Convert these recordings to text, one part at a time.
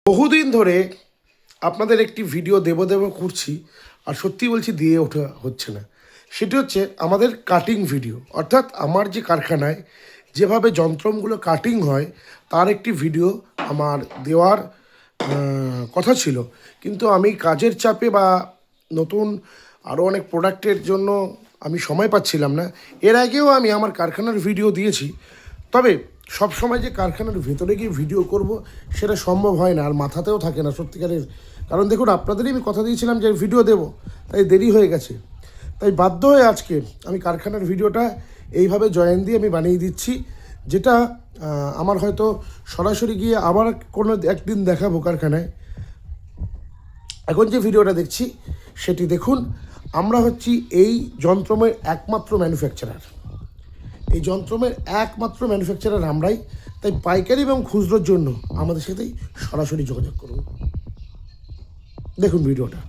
বহুদিন ধরে আপনাদের একটি ভিডিও দেব করছি, আর সত্যি বলছি দিয়ে ওঠা হচ্ছে না। সেটি হচ্ছে আমাদের কাটিং ভিডিও, অর্থাৎ আমার যে কারখানায় যেভাবে যন্ত্রগুলো কাটিং হয় তার একটি ভিডিও আমার দেওয়ার কথা ছিল, কিন্তু আমি কাজের চাপে বা নতুন আরও অনেক প্রোডাক্টের জন্য আমি সময় পাচ্ছিলাম না। এর আগেও আমি আমার কারখানার ভিডিও দিয়েছি, তবে সব সময় যে কারখানার ভেতরে গিয়ে ভিডিও করব সেটা সম্ভব হয় না, আর মাথাতেও থাকে না সত্যিকারের। কারণ দেখুন, আপনাদেরই আমি কথা দিয়েছিলাম যে ভিডিও দেব, তাই দেরি হয়ে গেছে। তাই বাধ্য হয়ে আজকে আমি কারখানার ভিডিওটা এইভাবে জয়েন দিয়ে আমি বানিয়ে দিচ্ছি, যেটা আমার হয়তো সরাসরি গিয়ে আবার কোনো একদিন দেখাবো কারখানায়। এখন যে ভিডিওটা দেখছি সেটি দেখুন। আমরা হচ্ছি এই যন্ত্রমের একমাত্র ম্যানুফ্যাকচারার, এই যন্ত্রমের একমাত্র ম্যানুফ্যাকচারার আমরাই। তাই পাইকারি এবং খুচরোর জন্য আমাদের সাথেই সরাসরি যোগাযোগ করুন। দেখুন ভিডিওটা।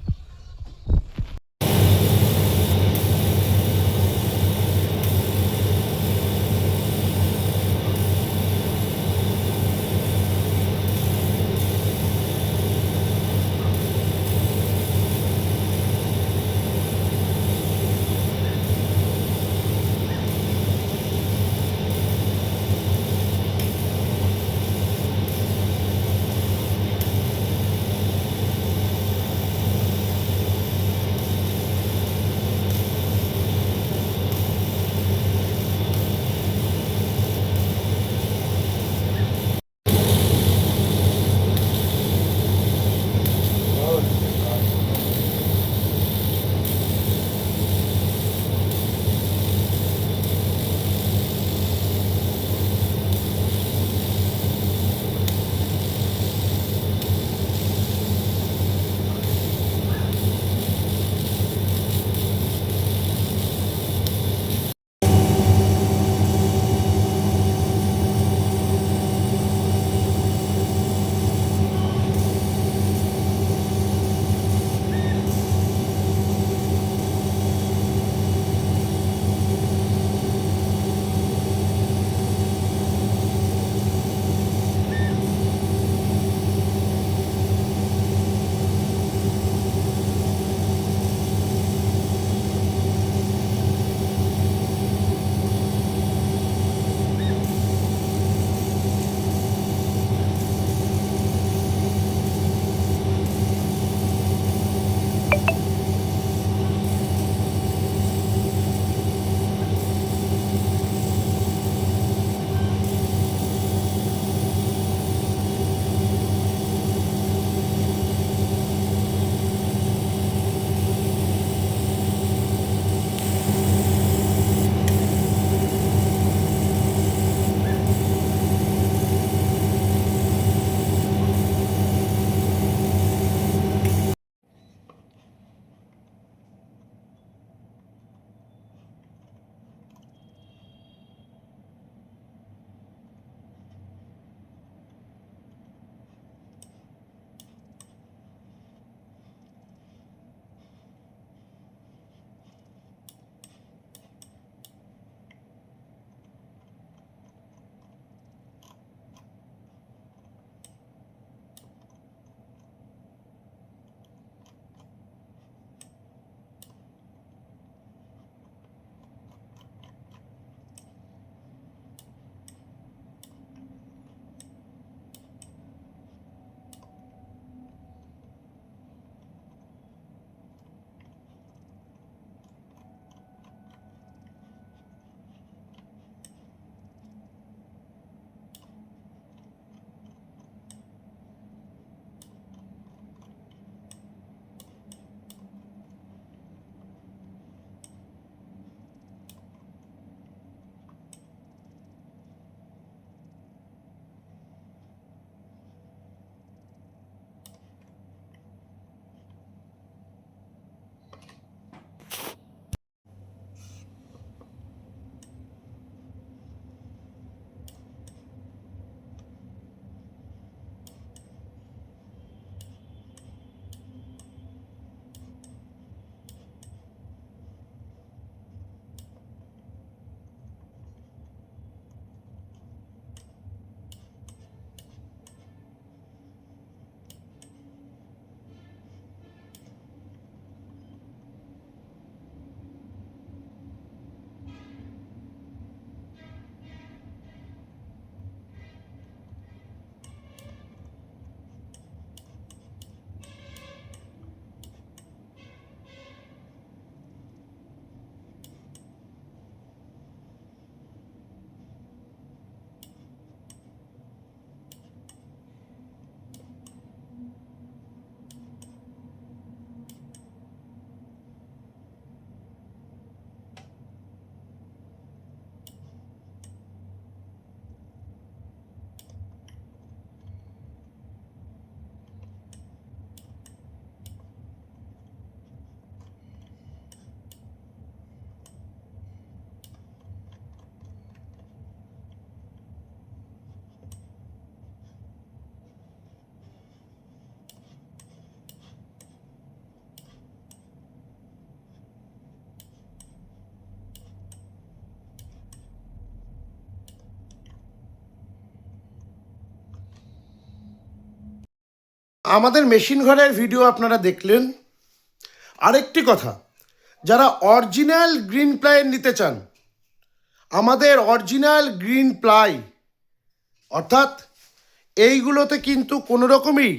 আমাদের মেশিন ঘরের ভিডিও আপনারা দেখলেন। আরেকটি কথা, যারা অরিজিনাল গ্রিন প্লাই নিতে চান, আমাদের অরিজিনাল গ্রিন প্লাই, অর্থাৎ এইগুলোতে কিন্তু কোনো রকমই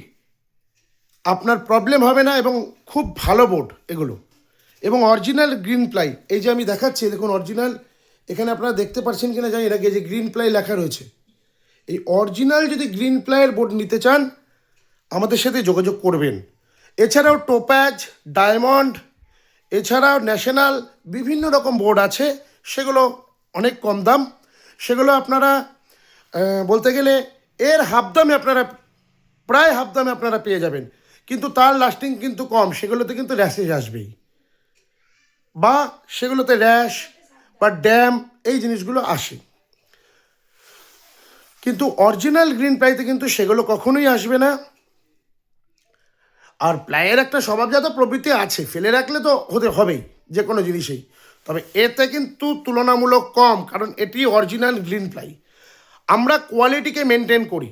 আপনার প্রবলেম হবে না এবং খুব ভালো বোর্ড এগুলো, এবং অরিজিনাল গ্রিন প্লাই। এই যে আমি দেখাচ্ছি, দেখুন অরিজিনাল, এখানে আপনারা দেখতে পাচ্ছেন কিনা জানি না, যে গ্রিন প্লাই লেখা রয়েছে। এই অরিজিনাল যদি গ্রিন প্লাইয়ের বোর্ড নিতে চান আমাদের সাথে যোগাযোগ করবেন। এছাড়াও টোপ্যাজ, ডায়মন্ড, এছাড়াও ন্যাশনাল বিভিন্ন রকম বোর্ড আছে, সেগুলো অনেক কম দাম। সেগুলো আপনারা বলতে গেলে এর হাফ দামে আপনারা, প্রায় হাফ দামে আপনারা পেয়ে যাবেন, কিন্তু তার লাস্টিং কিন্তু কম। সেগুলোতে কিন্তু র্যাশেজ আসবেই, বা সেগুলোতে র্যাশ বা ড্যাম এই জিনিসগুলো আসে, কিন্তু অরিজিনাল গ্রিন প্লাইতে কিন্তু সেগুলো কখনোই আসবে না। আর প্লাইয়ের একটা স্বভাবজাত প্রবৃত্তি আছে, ফেলে রাখলে তো হতে হবেই যে কোনো জিনিসেই, তবে এতে কিন্তু তুলনামূলক কম, কারণ এটি অরিজিনাল গ্রিন প্লাই। আমরা কোয়ালিটিকে মেনটেন করি,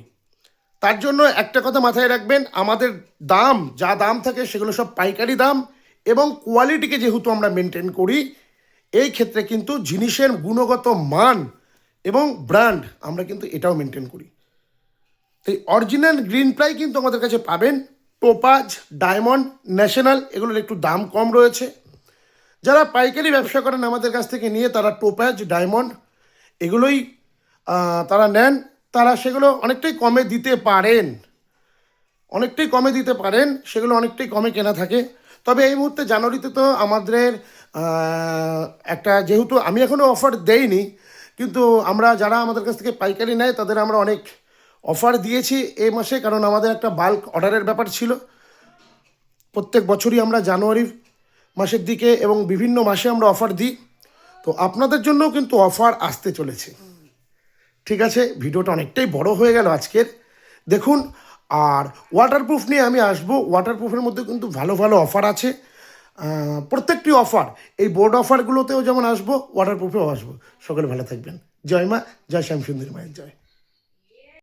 তার জন্য একটা কথা মাথায় রাখবেন, আমাদের দাম যা দাম থাকে সেগুলো সব পাইকারি দাম, এবং কোয়ালিটিকে যেহেতু আমরা মেনটেন করি, এই ক্ষেত্রে কিন্তু জিনিসের গুণগত মান এবং ব্র্যান্ড আমরা কিন্তু এটাও মেনটেন করি। এই অরিজিনাল গ্রিন প্লাই কিন্তু আমাদের কাছে পাবেন। টোপাজ, ডায়মন্ড, ন্যাশনাল এগুলোর একটু দাম কম রয়েছে। যারা পাইকারি ব্যবসা করেন আমাদের কাছ থেকে নিয়ে, তারা টোপাজ, ডায়মন্ড এগুলোই তারা নেন, তারা সেগুলো অনেকটাই কমে দিতে পারেন, সেগুলো অনেকটাই কমে কেনা থাকে। তবে এই মুহূর্তে জানুয়ারিতে তো আমাদের একটা, যেহেতু আমি এখনও অফার দেইনি, কিন্তু আমরা যারা আমাদের কাছ থেকে পাইকারি নেয় তাদের আমরা অনেক অফার দিয়েছি এই মাসে, কারণ আমাদের একটা বাল্ক অর্ডারের ব্যাপার ছিল। প্রত্যেক বছরই আমরা জানুয়ারি মাসের দিকে এবং বিভিন্ন মাসে আমরা অফার দিই, তো আপনাদের জন্যও কিন্তু অফার আসতে চলেছে। ঠিক আছে, ভিডিওটা অনেকটাই বড় হয়ে গেল আজকের, দেখুন। আর ওয়াটারপ্রুফ নিয়ে আমি আসবো, ওয়াটারপ্রুফের মধ্যে কিন্তু ভালো ভালো অফার আছে। প্রত্যেকটি অফার, এই বোর্ড অফারগুলোতেও যেমন আসবো, ওয়াটারপ্রুফেও আসবো। সকলে ভালো থাকবেন। জয় মা, জয় শ্যামসুন্দরী মায়ের জয়।